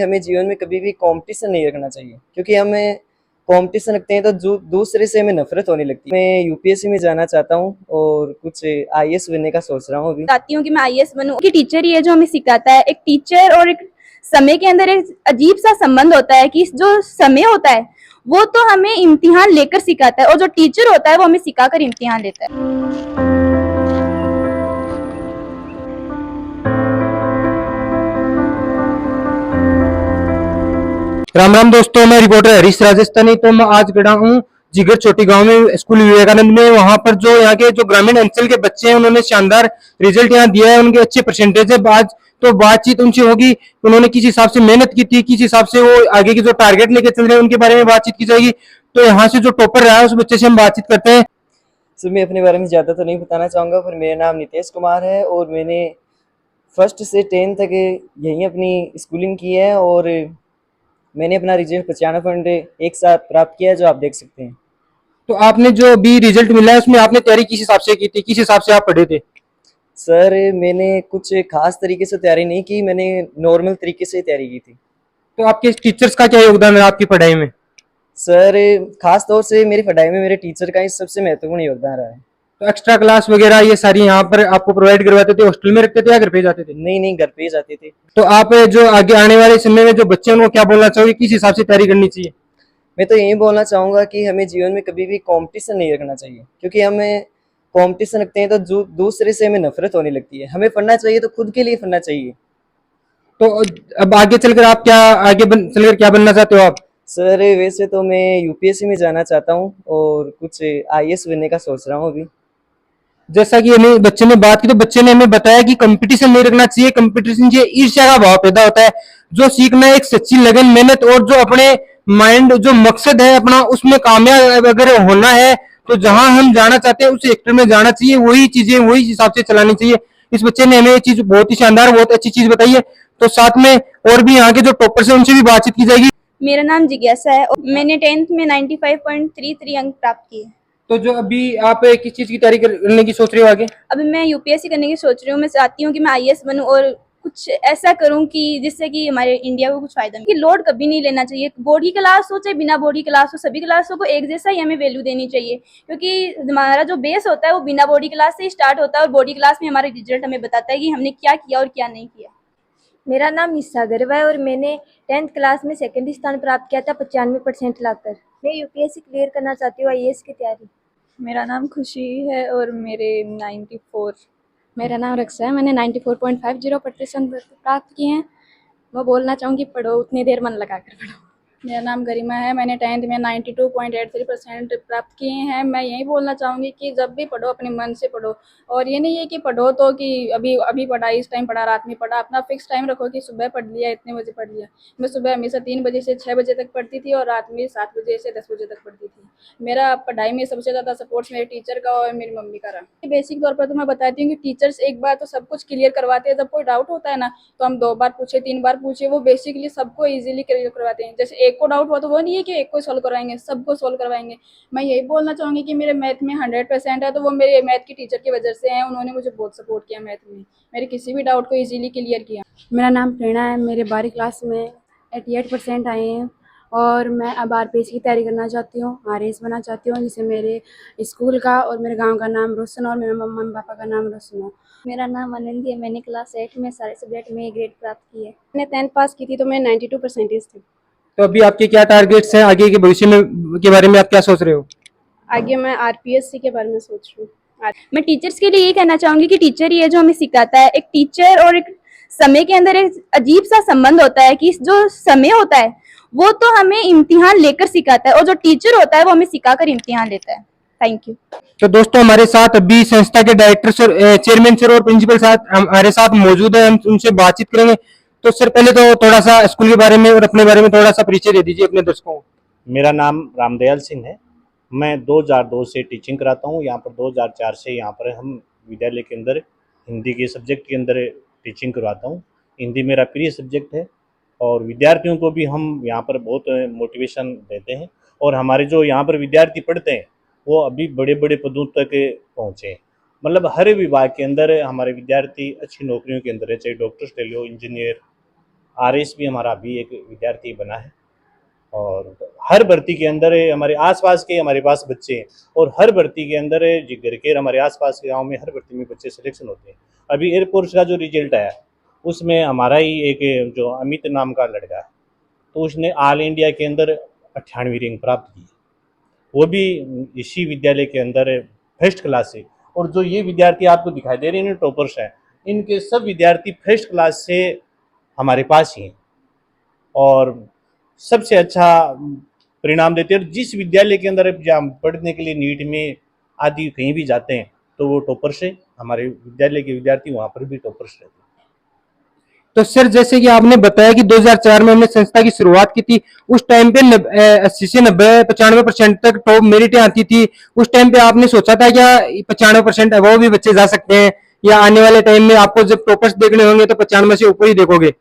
हमें जीवन में कभी भी कंपटीशन नहीं रखना चाहिए, क्योंकि हमें कंपटीशन रखते हैं तो दूसरे से हमें नफरत होने लगती है। मैं यूपीएससी में जाना चाहता हूँ और कुछ आईएएस बनने का सोच रहा हूँ अभी। चाहती हूँ कि मैं आईएएस बनूं। कि टीचर ही है जो हमें सिखाता है। एक टीचर और एक समय के अंदर एक अजीब सा संबंध होता है कि जो समय होता है वो तो हमें इम्तिहान लेकर सिखाता है और जो टीचर होता है वो हमें सिखाकर इम्तिहान लेता है। राम राम दोस्तों, मैं रिपोर्टर हरीश राजस्थानी। तो मैं आज गया हूँ जिगर छोटी गांव में, स्कूल विवेकानंद में। वहां पर जो यहाँ के जो ग्रामीण अंचल के बच्चे हैं उन्होंने शानदार रिजल्ट यहाँ दिया है, उनके अच्छे परसेंटेज है। आज तो बातचीत उनसे होगी, उन्होंने किस हिसाब से मेहनत की थी, किस हिसाब से वो आगे की जो टारगेट लेके चल रहे हैं उनके बारे में बातचीत की जाएगी। तो यहाँ से जो टॉपर रहा है उस बच्चे से हम बातचीत करते हैं। सर, मैं अपने बारे में ज़्यादा तो नहीं बताना चाहूँगा, पर मेरा नाम नितेश कुमार है और मैंने फर्स्ट से 10 तक यहीं अपनी स्कूलिंग की है और मैंने अपना रिजल्ट 95 एक साथ प्राप्त किया है, जो आप देख सकते हैं। तो आपने जो भी रिजल्ट मिला है उसमें आपने तैयारी किस हिसाब से की थी, किस हिसाब से आप पढ़े थे? सर, मैंने कुछ खास तरीके से तैयारी नहीं की, मैंने नॉर्मल तरीके से तैयारी की थी। तो आपके टीचर्स का क्या योगदान है आपकी पढ़ाई में? सर, खास तौर से मेरी पढ़ाई में मेरे टीचर का ही सबसे महत्वपूर्ण योगदान रहा है। तो एक्स्ट्रा क्लास वगैरह ये सारी यहाँ पर आपको प्रोवाइड करवाते थे, हॉस्टल में रखते थे या घर पे जाते थे? नहीं नहीं, घर पे ही जाते थे। तो आप जो आगे आने वाले समय में जो बच्चे हैं उनको क्या बोलना चाहोगे, किस हिसाब से तैयारी करनी चाहिए? मैं तो यही बोलना चाहूँगा कि हमें जीवन में कभी भी कंपटीशन नहीं रखना चाहिए, क्योंकि हमें कंपटीशन रखते हैं तो दूसरे से हमें नफरत होने लगती है। हमें पढ़ना चाहिए तो खुद के लिए पढ़ना चाहिए। तो अब आगे चलकर आप क्या चलकर क्या बनना चाहते हो आप? सर, वैसे तो मैं यूपीएससी में जाना चाहता हूँ और कुछ आईएएस बनने का सोच रहा हूँ अभी। जैसा कि हमें बच्चे ने बात की, तो बच्चे ने हमें बताया कि कंपटीशन नहीं रखना चाहिए, कंपटीशन से ईर्ष्या का भाव पैदा होता है। जो सीखना है एक सच्ची लगन, मेहनत और जो अपने माइंड जो मकसद है अपना उसमें कामयाब अगर होना है तो जहां हम जाना चाहते हैं उस सेक्टर में जाना चाहिए, वही चीजें वही हिसाब से चलानी चाहिए। इस बच्चे ने हमें ये चीज बहुत ही शानदार बहुत अच्छी चीज बताई है। तो साथ में और भी यहाँ के जो टॉपर्स है उनसे भी बातचीत की जाएगी। मेरा नाम जिज्ञासा है और मैंने 10th में 95.33 अंक प्राप्त किए। तो जो अभी आप किस चीज की तैयारी करने की सोच रहे हो आगे? अभी मैं यूपीएससी करने की सोच रही हूँ। मैं चाहती हूँ कि मैं आईएएस बनूं और कुछ ऐसा करूं कि जिससे कि हमारे इंडिया को कुछ फायदा मिले। कि लोड कभी नहीं लेना चाहिए। बोर्ड की क्लास हो चाहे बिना बोर्ड की क्लास हो, सभी क्लासों को एक जैसा ही हमें वैल्यू देनी चाहिए, क्योंकि हमारा जो बेस होता है वो बिना बोर्ड की क्लास से ही स्टार्ट होता है और बोर्ड की क्लास में हमारा रिजल्ट हमें बताता है कि हमने क्या किया और क्या नहीं किया। मेरा नाम निशा गर्व है और मैंने 10th क्लास में सेकंड स्थान प्राप्त किया था 95% लाकर। मैं यूपीएससी क्लियर करना चाहती हूँ, आईएएस की तैयारी। मेरा नाम खुशी है और मेरे 94। मेरा नाम रक्षा है, मैंने 94.50% प्राप्त किए हैं। मैं बोलना चाहूँगी पढ़ो, उतनी देर मन लगा कर पढ़ो। मेरा नाम गरिमा है, मैंने 10th में 92.83% प्राप्त किए हैं। मैं यही बोलना चाहूँगी कि जब भी पढ़ो अपने मन से पढ़ो, और ये नहीं है कि पढ़ो तो कि अभी अभी पढ़ा, इस टाइम पढ़ा, रात में पढ़ा। अपना फिक्स टाइम रखो कि सुबह पढ़ लिया, इतने बजे पढ़ लिया। मैं सुबह हमेशा 3 बजे से 6 बजे तक पढ़ती थी और रात में 7 बजे से 10 बजे तक पढ़ती थी। मेरा पढ़ाई में सबसे ज़्यादा सपोर्ट मेरे टीचर का और मेरी मम्मी का रहा। बेसिक तौर पर तो मैं बताती हूँ कि टीचर्स एक बार तो सब कुछ क्लियर करवाते हैं। जब कोई डाउट होता है ना तो हम 2 बार पूछे 3 बार पूछे, वो बेसिकली सबको ईजिली क्लियर करवाते हैं। जैसे एक को डाउट हुआ तो वो नहीं है कि एक को सॉल्व करवाएंगे, सबको सॉल्व करवाएंगे। मैं यही बोलना चाहूँगी कि मेरे मैथ में 100% है तो वो मेरे मैथ की टीचर की वजह से है। उन्होंने मुझे बहुत सपोर्ट किया मैथ में, मेरे किसी भी डाउट को ईजिली क्लियर किया। मेरा नाम प्रेरणा है, मेरे 12वीं क्लास में 88% आए हैं और मैं अब आरपीएस की तैयारी करना चाहती हूँ, आरएएस बनना चाहती हूँ, जिससे मेरे स्कूल का और मेरे गांव का नाम रोशन और मेरे मम्मा पापा का नाम रोशन हो। मेरा नाम आनंदी है, मैंने क्लास 8 में सारे सब्जेक्ट में ग्रेड प्राप्त की है। मैंने 10th पास की थी तो मैं 92% थी। तो अभी आपके क्या टारगेट्स हैं आगे के भविष्य में के बारे में आप क्या सोच रहे हो? आगे मैं आरपीएससी के बारे में सोच रही हूँ। मैं टीचर्स के लिए ये कहना चाहूँगी कि टीचर ही है जो हमें सिखाता है। एक टीचर और एक समय के अंदर एक अजीब सा संबंध होता है कि जो समय होता है वो तो हमें इम्तिहान लेकर सिखाता है और जो टीचर होता है वो हमें सिखाकर इम्तिहान लेता है। Thank you. तो दोस्तों, हमारे साथ अभी संस्था के डायरेक्टर सर, चेयरमैन सर और प्रिंसिपल साहब हमारे साथ मौजूद है। हम उनसे बातचीत करेंगे। तो सर, पहले तो थोड़ा सा स्कूल के बारे में और अपने बारे में थोड़ा सा परिचय दे दीजिए अपने दर्शकों को। मेरा नाम रामदयाल सिंह है। मैं 2002 से टीचिंग कराता हूँ यहाँ पर। 2004 से यहाँ पर हम विद्यालय के अंदर हिंदी के सब्जेक्ट के अंदर टीचिंग करवाता हूँ। हिंदी मेरा प्रिय सब्जेक्ट है और विद्यार्थियों को भी हम यहाँ पर बहुत मोटिवेशन देते हैं। और हमारे जो यहाँ पर विद्यार्थी पढ़ते हैं वो अभी बड़े बड़े पदों तक पहुँचे हैं। मतलब हर विभाग के अंदर हमारे विद्यार्थी अच्छी नौकरियों के अंदर है, चाहे डॉक्टर्स ले लो, इंजीनियर, आरएस भी हमारा अभी एक विद्यार्थी बना है। और हर भर्ती के अंदर हमारे आसपास के हमारे पास बच्चे हैं, और हर भर्ती के अंदर जिगर के हमारे आसपास के गांव में हर भर्ती में बच्चे सिलेक्शन होते हैं। अभी एयरफोर्स का जो रिजल्ट आया उसमें हमारा ही एक जो अमित नाम का लड़का है, तो उसने ऑल इंडिया के अंदर 98वीं रैंक प्राप्त की, वो भी इसी विद्यालय के अंदर फर्स्ट क्लास से। और जो ये विद्यार्थी आपको दिखाई दे रहे हैं टॉपर्स हैं, इनके सब विद्यार्थी फर्स्ट क्लास से हमारे पास ही हैं और सबसे अच्छा परिणाम देते हैं। जिस विद्यालय के अंदर पढ़ने के लिए नीट में आदि कहीं भी जाते हैं तो वो टॉपर्स है, हमारे विद्यालय के विद्यार्थी वहाँ पर भी टॉपर्स रहते हैं। तो सर जैसे कि आपने बताया कि 2004 में हमने संस्था की शुरुआत की थी, उस टाइम पे 80 से 90-95% तक टॉप मेरिट आती थी। उस टाइम पे आपने सोचा था क्या 95% अबव भी बच्चे जा सकते हैं, या आने वाले टाइम में आपको जब टॉपर्स देखने होंगे तो 95 से ऊपर ही देखोगे?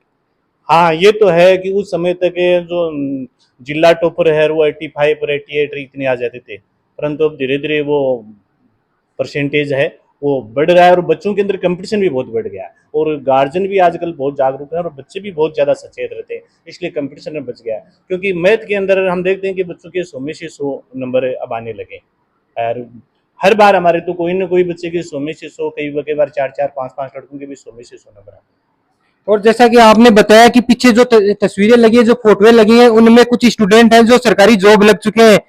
हाँ, ये तो है कि उस समय तक जो जिला टॉपर है वो 85 और 88 इतने आ जाते थे, परंतु अब धीरे धीरे वो परसेंटेज है वो बढ़ रहा है और बच्चों के अंदर कंपटीशन भी बहुत बढ़ गया है और गार्जियन भी आजकल बहुत जागरूक है और बच्चे भी बहुत ज़्यादा सचेत रहते हैं, इसलिए कंपटीशन में बच गया है। क्योंकि मैथ के अंदर हम देखते हैं कि बच्चों के 100 में से 100 नंबर अब आने लगे और हर बार हमारे तो कोई ना कोई बच्चे के 100 में से 100, कई बार 4-4, 5-5 लड़कों के भी 100 में से 100 नंबर आते हैं। और जैसा कि आपने बताया कि पीछे जो तस्वीरें लगी है, जो फोटोएं लगी हैं, उनमें कुछ स्टूडेंट हैं जो सरकारी जॉब लग चुके हैं,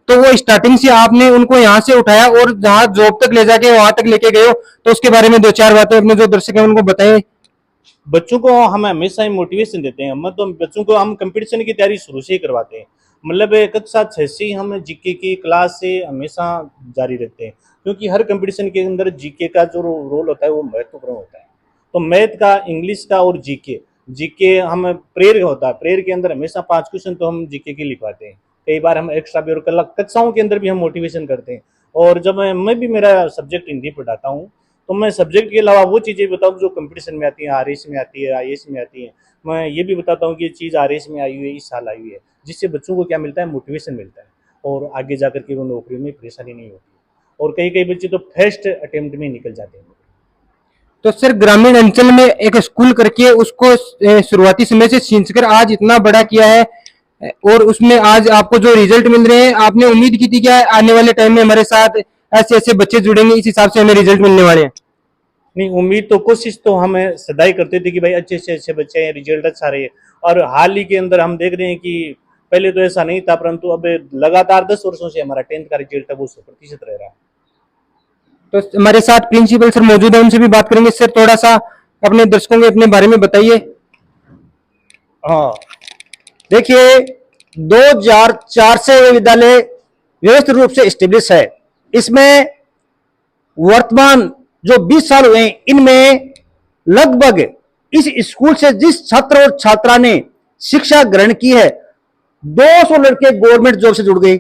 तो वो स्टार्टिंग से आपने उनको यहाँ से उठाया और जहाँ जॉब तक ले जाके वहां तक लेके गए हो, तो उसके बारे में 2-4 बातें अपने जो दर्शक हैं उनको बताएं। बच्चों को हम हमेशा ही मोटिवेशन देते हैं, मतलब बच्चों को हम कंपटीशन की तैयारी शुरू से ही करवाते हैं। मतलब कक्षा 6 से ही हम जीके की क्लास से हमेशा जारी रखते हैं, क्योंकि हर कंपटीशन के अंदर जीके का जो रोल होता है वो महत्वपूर्ण होता है। तो मैथ का, इंग्लिश का और जीके हम प्रेयर होता है, प्रेयर के अंदर हमेशा 5 क्वेश्चन तो हम जीके के लिखवाते हैं। कई बार हम एक्स्ट्रा भी और कक्षाओं के अंदर भी हम मोटिवेशन करते हैं। और जब मैं भी मेरा सब्जेक्ट हिंदी पढ़ाता हूँ तो मैं सब्जेक्ट के अलावा वो चीज़ें बताऊँ जो कंपटीशन में आती हैं, आरएस में आती है, आईएएस में आती है। मैं ये भी बताता हूँ कि ये चीज़ आरएस में आई हुई है, इस साल आई हुई है, जिससे बच्चों को क्या मिलता है, मोटिवेशन मिलता है और आगे जाकर के वो नौकरी में परेशानी नहीं होती। और कई बच्चे तो फर्स्ट अटेम्प्ट में निकल जाते हैं। तो सर ग्रामीण अंचल में एक स्कूल करके उसको शुरुआती समय से सींचकर आज इतना बड़ा किया है, और उसमें आज आपको जो रिजल्ट मिल रहे हैं, आपने उम्मीद की थी क्या आने वाले टाइम में हमारे साथ ऐसे ऐसे बच्चे जुड़ेंगे, इस हिसाब से हमें रिजल्ट मिलने वाले हैं? नहीं, उम्मीद तो कोशिश तो हमें सदाई करते थे कि भाई अच्छे से अच्छे बच्चे हैं, रिजल्ट अच्छा रहे। और हाल ही के अंदर हम देख रहे हैं कि पहले तो ऐसा नहीं था, परंतु अब लगातार 10 वर्षों से हमारा 10th का रिजल्ट है वो 100% रह रहा है। तो हमारे साथ प्रिंसिपल सर मौजूद है, उनसे भी बात करेंगे। सर थोड़ा सा अपने दर्शकों के अपने बारे में बताइए। हाँ, देखिए 2004 से ये विद्यालय व्यवस्थित रूप से स्टेब्लिश है। इसमें वर्तमान जो 20 साल हुए हैं, इनमें लगभग इस स्कूल से जिस छात्र और छात्रा ने शिक्षा ग्रहण की है, 200 लड़के गवर्नमेंट जॉब से जुड़ गए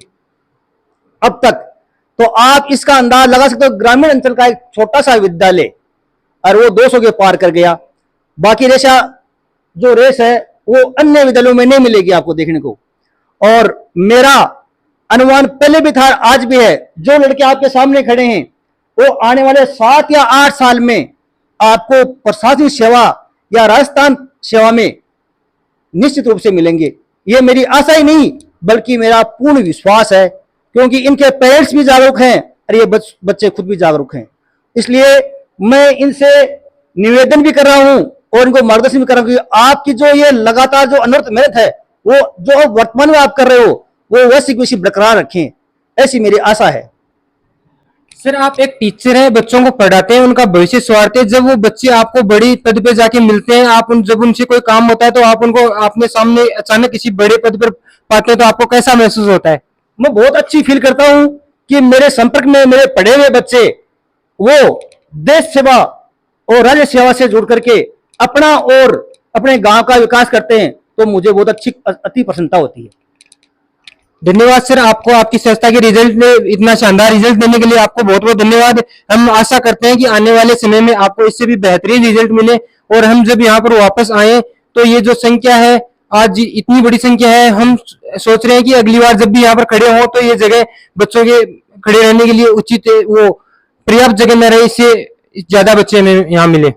अब तक। तो आप इसका अंदाज लगा सकते हो, ग्रामीण अंचल का एक छोटा सा विद्यालय और वो 200 के पार कर गया। बाकी रेस है वो अन्य विद्यालयों में नहीं मिलेगी आपको देखने को। और मेरा अनुमान पहले भी था, आज भी है, जो लड़के आपके सामने खड़े हैं वो आने वाले 7 या 8 साल में आपको प्रशासनिक सेवा या राजस्थान सेवा में निश्चित रूप से मिलेंगे। ये मेरी आशा ही नहीं बल्कि मेरा पूर्ण विश्वास है, क्योंकि इनके पेरेंट्स भी जागरूक हैं और ये बच्चे खुद भी जागरूक हैं। इसलिए मैं इनसे निवेदन भी कर रहा हूं और इनको मार्गदर्शन भी कर रहा हूं कि आपकी जो ये लगातार जो अनवरत मेहनत है, वो जो वर्तमान में आप कर रहे हो वो वैसी की वैसी बरकरार रखें, ऐसी मेरी आशा है। सर आप एक टीचर हैं, बच्चों को पढ़ाते हैं, उनका भविष्य संवारते हैं। जब वो बच्चे आपको बड़ी पद पे जाके मिलते हैं, आप जब उनसे कोई काम होता है तो आप उनको अपने सामने अचानक किसी बड़े पद पर पाते हैं, तो आपको कैसा महसूस होता है? मैं बहुत अच्छी फील करता हूं कि मेरे संपर्क में मेरे पढ़े हुए बच्चे वो देश सेवा और राज्य सेवा से जुड़ करके अपना और अपने गांव का विकास करते हैं, तो मुझे बहुत अति प्रसन्नता होती है। धन्यवाद सर, आपको आपकी संस्था के रिजल्ट में इतना शानदार रिजल्ट देने के लिए आपको बहुत बहुत धन्यवाद। हम आशा करते हैं कि आने वाले समय में आपको इससे भी बेहतरीन रिजल्ट मिले, और हम जब यहाँ पर वापस आए तो ये जो संख्या है, आज इतनी बड़ी संख्या है, हम सोच रहे हैं कि अगली बार जब भी यहाँ पर खड़े हों तो ये जगह बच्चों के खड़े रहने के लिए उचित वो पर्याप्त जगह न रहे, इससे ज्यादा बच्चे हमें यहाँ मिले।